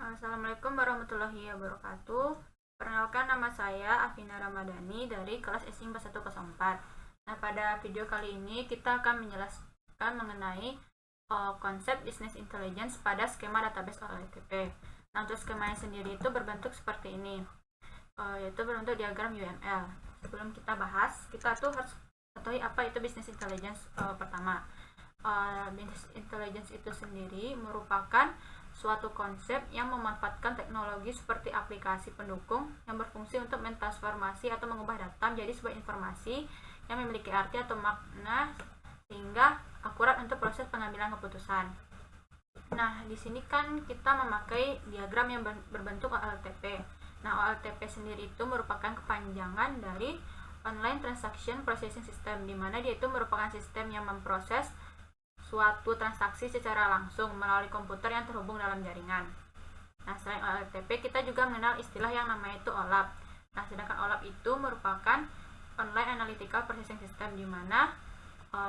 Assalamualaikum warahmatullahi wabarakatuh. Perkenalkan, nama saya Afina Ramadhani dari kelas SI 4104. Nah, pada video kali ini kita akan menjelaskan mengenai konsep business intelligence pada skema database OLTP. Nah, untuk skemanya sendiri itu berbentuk seperti ini, yaitu berbentuk diagram UML. Sebelum kita bahas, kita tuh harus ketahui apa itu business intelligence. Pertama, business intelligence itu sendiri merupakan suatu konsep yang memanfaatkan teknologi seperti aplikasi pendukung yang berfungsi untuk mentransformasi atau mengubah data menjadi sebuah informasi yang memiliki arti atau makna sehingga akurat untuk proses pengambilan keputusan. Nah, di sini kan kita memakai diagram yang berbentuk OLTP. Nah, OLTP sendiri itu merupakan kepanjangan dari Online Transaction Processing System, di mana dia itu merupakan sistem yang memproses suatu transaksi secara langsung melalui komputer yang terhubung dalam jaringan. Nah, selain OLTP, kita juga mengenal istilah yang namanya itu OLAP. Nah, sedangkan OLAP itu merupakan Online Analytical Processing System, di mana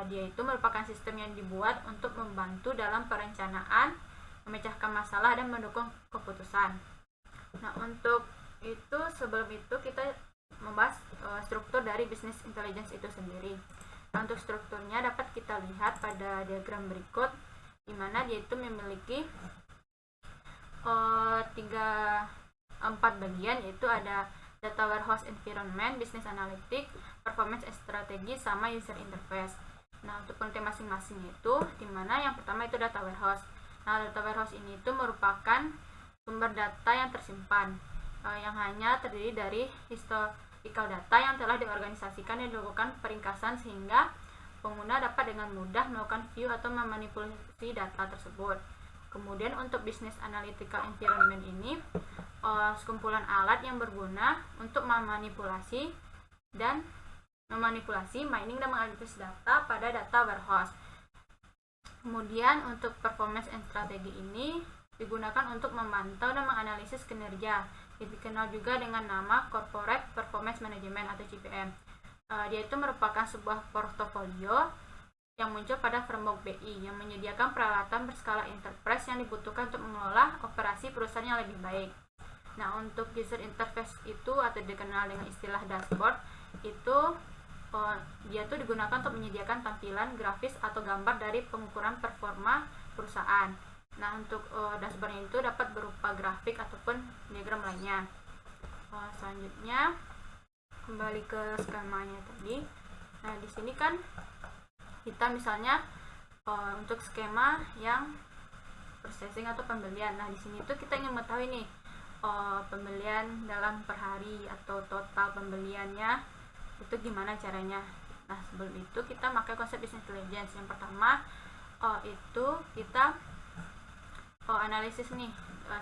dia itu merupakan sistem yang dibuat untuk membantu dalam perencanaan, memecahkan masalah, dan mendukung keputusan. Nah, untuk itu sebelum itu kita membahas struktur dari business intelligence itu sendiri. Nah, untuk strukturnya dapat kita lihat pada diagram berikut, di mana dia itu memiliki 4 bagian, yaitu ada data warehouse environment, business analytics, performance strategi, sama user interface. Nah, untuk pengertian masing-masing itu, di mana yang pertama itu data warehouse. Nah, data warehouse ini itu merupakan sumber data yang tersimpan, yang hanya terdiri dari historical data yang telah diorganisasikan dan dilakukan peringkasan sehingga pengguna dapat dengan mudah melakukan view atau memanipulasi data tersebut. Kemudian untuk business analytical environment ini sekumpulan alat yang berguna untuk memanipulasi mining dan menganalisis data pada data warehouse. Kemudian untuk performance and strategi ini digunakan untuk memantau dan menganalisis kinerja, dikenal juga dengan nama Corporate Performance Management atau CPM. Dia itu merupakan sebuah portofolio yang muncul pada framework BI yang menyediakan peralatan berskala enterprise yang dibutuhkan untuk mengelola operasi perusahaan yang lebih baik. Nah, untuk user interface itu atau dikenal dengan istilah dashboard itu dia tuh digunakan untuk menyediakan tampilan grafis atau gambar dari pengukuran performa perusahaan. Nah, untuk dashboardnya itu dapat berupa grafik ataupun diagram lainnya. Selanjutnya kembali ke skemanya tadi. Nah, di sini kan kita misalnya untuk skema yang processing atau pembelian. Nah, di sini tuh kita ingin mengetahui nih pembelian dalam per hari atau total pembeliannya itu gimana caranya. Nah, sebelum itu kita pakai konsep business intelligence. Yang pertama itu kita analisis nih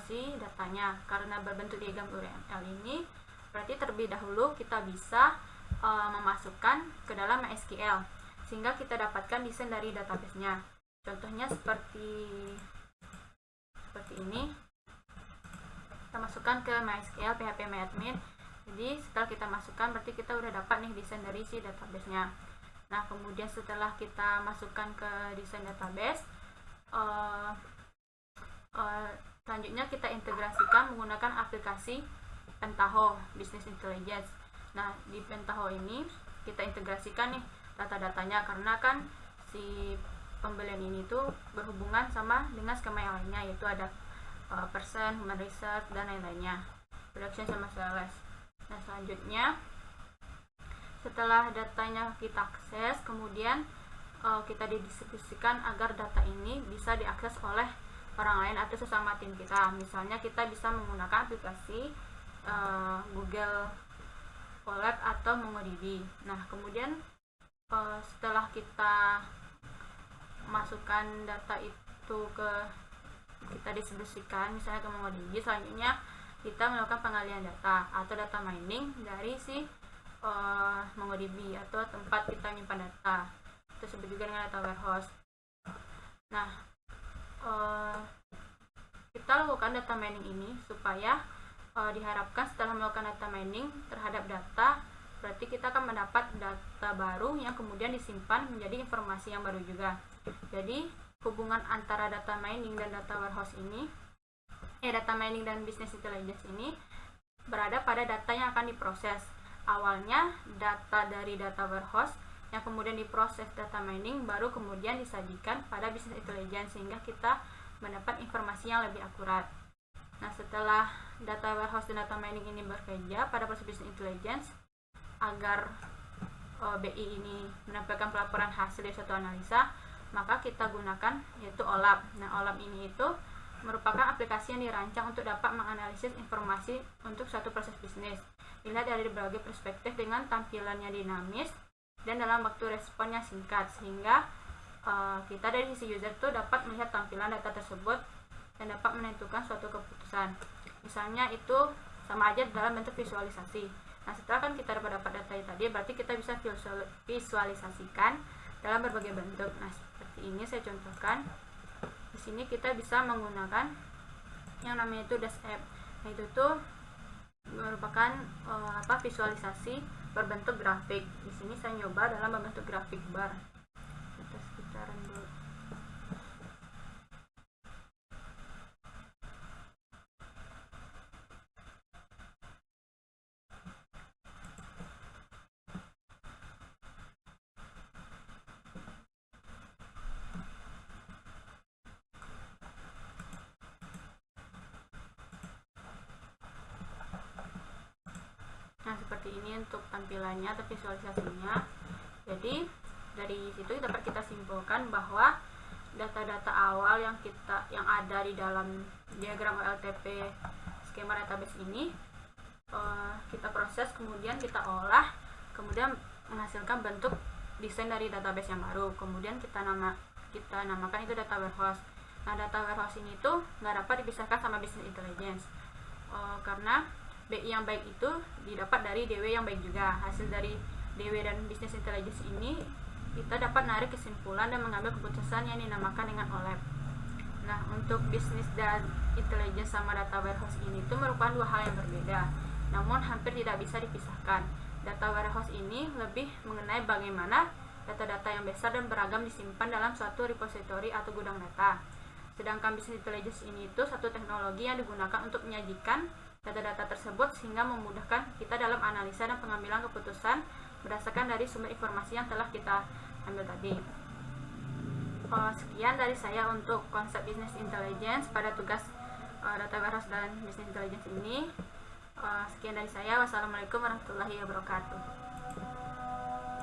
si datanya. Karena berbentuk diagram UML ini, berarti terlebih dahulu kita bisa memasukkan ke dalam MySQL sehingga kita dapatkan desain dari database-nya. Contohnya seperti ini. Kita masukkan ke MySQL phpMyAdmin. Jadi setelah kita masukkan, berarti kita udah dapat nih desain dari si database-nya. Nah, kemudian setelah kita masukkan ke desain database, selanjutnya kita integrasikan menggunakan aplikasi Pentaho Business Intelligence. Nah, di Pentaho ini kita integrasikan nih data-datanya, karena kan si pembelian ini tuh berhubungan sama dengan skema yang lainnya, yaitu ada person, human research, dan lain-lainnya, production sama sales. Nah, selanjutnya setelah datanya kita akses, kemudian kita didistribusikan agar data ini bisa diakses oleh orang lain atau sesama tim kita. Misalnya kita bisa menggunakan aplikasi Google Colab atau MongoDB. Nah, kemudian setelah kita masukkan data itu kita distribusikan misalnya ke MongoDB, selanjutnya kita melakukan pengalihan data atau data mining dari si MongoDB atau tempat kita menyimpan data. Itu disebut juga dengan data warehouse. Nah, kita lakukan data mining ini supaya diharapkan setelah melakukan data mining terhadap data, berarti kita akan mendapat data baru yang kemudian disimpan menjadi informasi yang baru juga. Jadi hubungan antara data mining dan data warehouse ini data mining dan business intelligence ini berada pada data yang akan diproses. Awalnya data dari data warehouse yang kemudian diproses data mining, baru kemudian disajikan pada business intelligence sehingga kita mendapat informasi yang lebih akurat. Nah, setelah data warehouse dan data mining ini bekerja pada proses business intelligence, agar BI ini menampilkan pelaporan hasil dari suatu analisa, maka kita gunakan yaitu OLAP. Nah, OLAP ini itu merupakan aplikasi yang dirancang untuk dapat menganalisis informasi untuk suatu proses bisnis, dilihat dari berbagai perspektif dengan tampilannya dinamis dan dalam waktu responnya singkat, sehingga kita dari sisi user tuh dapat melihat tampilan data tersebut dan dapat menentukan suatu keputusan. Misalnya itu sama aja dalam bentuk visualisasi. Nah, setelah kan kita dapat data tadi, berarti kita bisa visualisasikan dalam berbagai bentuk. Nah, seperti ini saya contohkan. Di sini kita bisa menggunakan yang namanya itu Dash App. Nah, itu tuh merupakan visualisasi berbentuk grafik. Di sini saya nyoba dalam berbentuk grafik bar. Kita sekitaran dulu. Nah, seperti ini untuk tampilannya atau visualisasinya. Jadi dari situ dapat kita simpulkan bahwa data-data awal yang ada di dalam diagram OLTP skema database ini kita proses, kemudian kita olah, kemudian menghasilkan bentuk desain dari database yang baru. Kemudian kita namakan itu data warehouse. Nah, data warehouse ini tuh nggak dapat dipisahkan sama business intelligence karena BI yang baik itu didapat dari DW yang baik juga. Hasil dari DW dan business intelligence ini kita dapat narik kesimpulan dan mengambil keputusan yang dinamakan dengan OLAP. Nah, untuk business dan intelligence sama data warehouse ini itu merupakan dua hal yang berbeda, namun hampir tidak bisa dipisahkan. Data warehouse ini lebih mengenai bagaimana data-data yang besar dan beragam disimpan dalam suatu repository atau gudang data. Sedangkan business intelligence ini itu satu teknologi yang digunakan untuk menyajikan data-data tersebut sehingga memudahkan kita dalam analisa dan pengambilan keputusan berdasarkan dari sumber informasi yang telah kita ambil tadi. Sekian dari saya untuk konsep business intelligence pada tugas data warehouse dan business intelligence ini. Sekian dari saya. Wassalamualaikum warahmatullahi wabarakatuh.